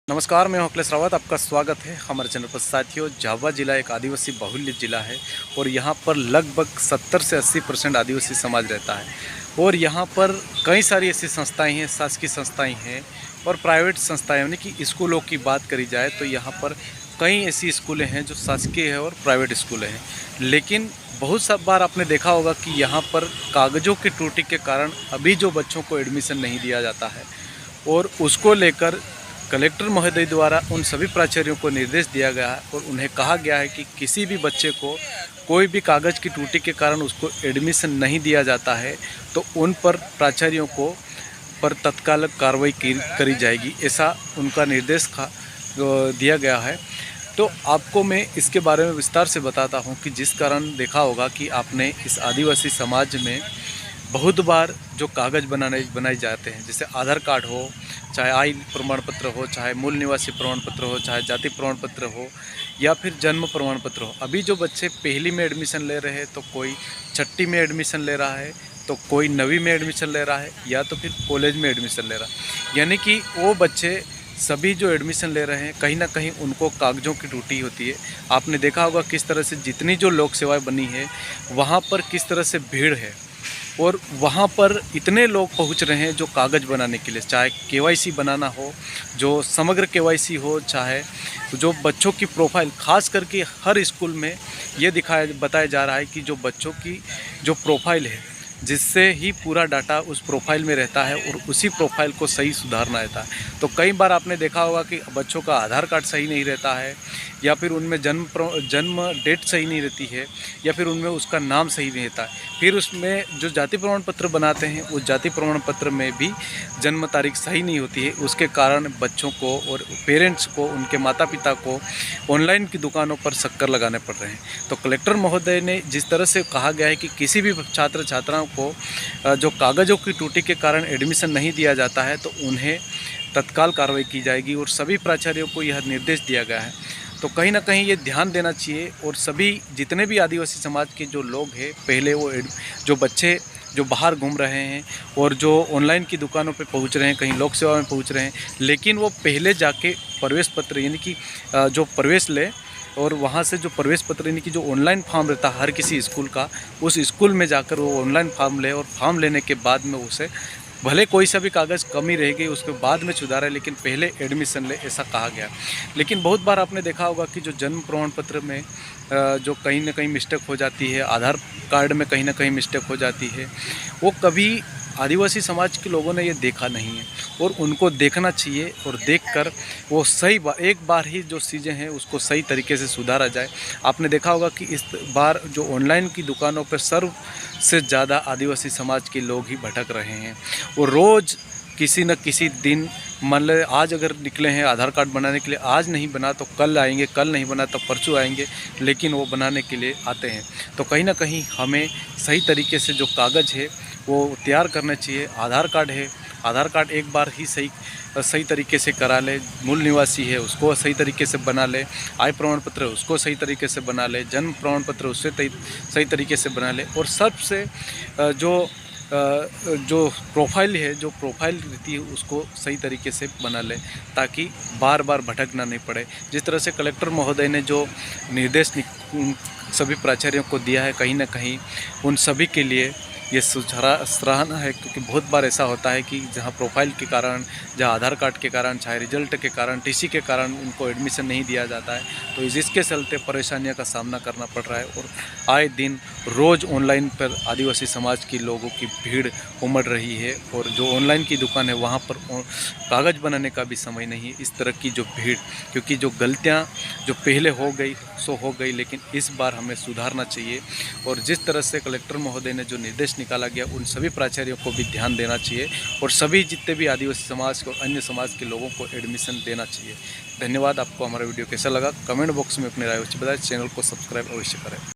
नमस्कार, मैं हूं अखिलेश रावत। आपका स्वागत है हमारे चैनल पर। साथियों, झाबुआ जिला एक आदिवासी बहुल्य जिला है और यहां पर लगभग 70 से 80% आदिवासी समाज रहता है। और यहां पर कई सारी ऐसी संस्थाएं हैं, शासकीय संस्थाएं हैं और प्राइवेट संस्थाएं, यानी कि स्कूलों की बात करी जाए तो यहां पर कई ऐसी स्कूलें हैं जो शासकीय है और प्राइवेट स्कूलें हैं। लेकिन बहुत सा बार आपने देखा होगा कि यहाँ पर कागज़ों की त्रुटि के कारण अभी जो बच्चों को एडमिशन नहीं दिया जाता है, और उसको लेकर कलेक्टर महोदय द्वारा उन सभी प्राचार्यों को निर्देश दिया गया है और उन्हें कहा गया है कि किसी भी बच्चे को कोई भी कागज़ की त्रुटि के कारण उसको एडमिशन नहीं दिया जाता है तो उन पर प्राचार्यों को पर तत्काल कार्रवाई करी जाएगी, ऐसा उनका निर्देश दिया गया है। तो आपको मैं इसके बारे में विस्तार से बताता हूं कि जिस कारण देखा होगा कि आपने इस आदिवासी समाज में बहुत बार जो कागज़ बनाए जाते हैं, जैसे आधार कार्ड हो, चाहे आय प्रमाण पत्र हो, चाहे मूल निवासी प्रमाण पत्र हो, चाहे जाति प्रमाण पत्र हो या फिर जन्म प्रमाण पत्र हो। अभी जो बच्चे पहली में एडमिशन ले रहे हैं तो कोई छठी में एडमिशन ले रहा है, तो कोई 9वीं में एडमिशन ले रहा है या तो फिर कॉलेज में एडमिशन ले रहा है। यानी कि वो बच्चे सभी जो एडमिशन ले रहे हैं कहीं ना कहीं उनको कागज़ों की त्रुटि होती है। आपने देखा होगा किस तरह से जितनी जो लोक सेवाएँ बनी है वहाँ पर किस तरह से भीड़ है और वहाँ पर इतने लोग पहुँच रहे हैं जो कागज़ बनाने के लिए, चाहे केवाईसी बनाना हो, जो समग्र केवाईसी हो, चाहे जो बच्चों की प्रोफाइल, खास करके हर स्कूल में ये बताया जा रहा है कि जो बच्चों की जो प्रोफाइल है, जिससे ही पूरा डाटा उस प्रोफाइल में रहता है और उसी प्रोफाइल को सही सुधारना रहता है। तो कई बार आपने देखा होगा कि बच्चों का आधार कार्ड सही नहीं रहता है या फिर उनमें जन्म डेट सही नहीं रहती है या फिर उनमें उसका नाम सही नहीं रहता है। फिर उसमें जो जाति प्रमाण पत्र बनाते हैं उस जाति प्रमाण पत्र में भी जन्म तारीख सही नहीं होती है। उसके कारण बच्चों को और पेरेंट्स को, उनके माता पिता को ऑनलाइन की दुकानों पर शक्कर लगाने पड़ रहे हैं। तो कलेक्टर महोदय ने जिस तरह से कहा गया है कि किसी भी छात्र छात्राओं को जो कागज़ों की त्रुटि के कारण एडमिशन नहीं दिया जाता है तो उन्हें तत्काल कार्रवाई की जाएगी और सभी प्राचार्यों को यह निर्देश दिया गया है। तो कहीं ना कहीं ये ध्यान देना चाहिए और सभी जितने भी आदिवासी समाज के जो लोग हैं, पहले वो जो बच्चे जो बाहर घूम रहे हैं और जो ऑनलाइन की दुकानों पे पहुंच रहे हैं, कहीं लोक सेवा में पहुंच रहे हैं, लेकिन वो पहले जाके प्रवेश पत्र यानी कि जो प्रवेश ले और वहाँ से जो प्रवेश पत्र यानी कि जो ऑनलाइन फॉर्म रहता है हर किसी स्कूल का, उस स्कूल में जाकर वो ऑनलाइन फॉर्म ले और फॉर्म लेने के बाद में उसे भले कोई सा भी कागज़ कमी रहेगी उसके बाद में सुधारा, लेकिन पहले एडमिशन ले, ऐसा कहा गया। लेकिन बहुत बार आपने देखा होगा कि जो जन्म प्रमाण पत्र में जो कहीं ना कहीं मिस्टेक हो जाती है, आधार कार्ड में कहीं ना कहीं मिस्टेक हो जाती है, वो कभी आदिवासी समाज के लोगों ने ये देखा नहीं है और उनको देखना चाहिए और देखकर वो एक बार ही जो चीज़ें हैं उसको सही तरीके से सुधारा जाए। आपने देखा होगा कि इस बार जो ऑनलाइन की दुकानों पर सर्व से ज़्यादा आदिवासी समाज के लोग ही भटक रहे हैं। वो रोज़ किसी न किसी दिन, मान ले आज अगर निकले हैं आधार कार्ड बनाने के लिए, आज नहीं बना तो कल आएंगे, कल नहीं बना तो परसों आएंगे, लेकिन वो बनाने के लिए आते हैं। तो कहीं ना कहीं हमें सही तरीके से जो कागज़ है वो तैयार करना चाहिए। आधार कार्ड है, आधार कार्ड एक बार ही सही तरीके से करा ले, मूल निवासी है उसको सही तरीके से बना ले, आय प्रमाण पत्र है उसको सही तरीके से बना ले, जन्म प्रमाण पत्र उससे सही तरीके से बना ले और सबसे जो प्रोफाइल है, जो प्रोफाइल रहती है उसको सही तरीके से बना ले ताकि बार बार भटकना नहीं पड़े। जिस तरह से कलेक्टर महोदय ने जो निर्देश सभी प्राचार्यों को दिया है, कहीं ना कहीं उन सभी के लिए ये सराहना है, क्योंकि बहुत बार ऐसा होता है कि जहाँ प्रोफाइल के कारण, जहाँ आधार कार्ड के कारण, चाहे रिजल्ट के कारण, टीसी के कारण उनको एडमिशन नहीं दिया जाता है, तो इसके चलते परेशानियों का सामना करना पड़ रहा है। और आए दिन रोज़ ऑनलाइन पर आदिवासी समाज के लोगों की भीड़ उमड़ रही है और जो ऑनलाइन की दुकान है वहाँ पर कागज़ बनाने का भी समय नहीं है। इस तरह की जो भीड़, क्योंकि जो गलतियाँ जो पहले हो गई सो हो गई, लेकिन इस बार हमें सुधारना चाहिए और जिस तरह से कलेक्टर महोदय ने जो निर्देश निकाला गया उन सभी प्राचार्यों को भी ध्यान देना चाहिए और सभी जितने भी आदिवासी समाज को, अन्य समाज के लोगों को एडमिशन देना चाहिए। धन्यवाद। आपको हमारा वीडियो कैसा लगा कमेंट बॉक्स में अपनी राय बताएं। चैनल को सब्सक्राइब अवश्य करें।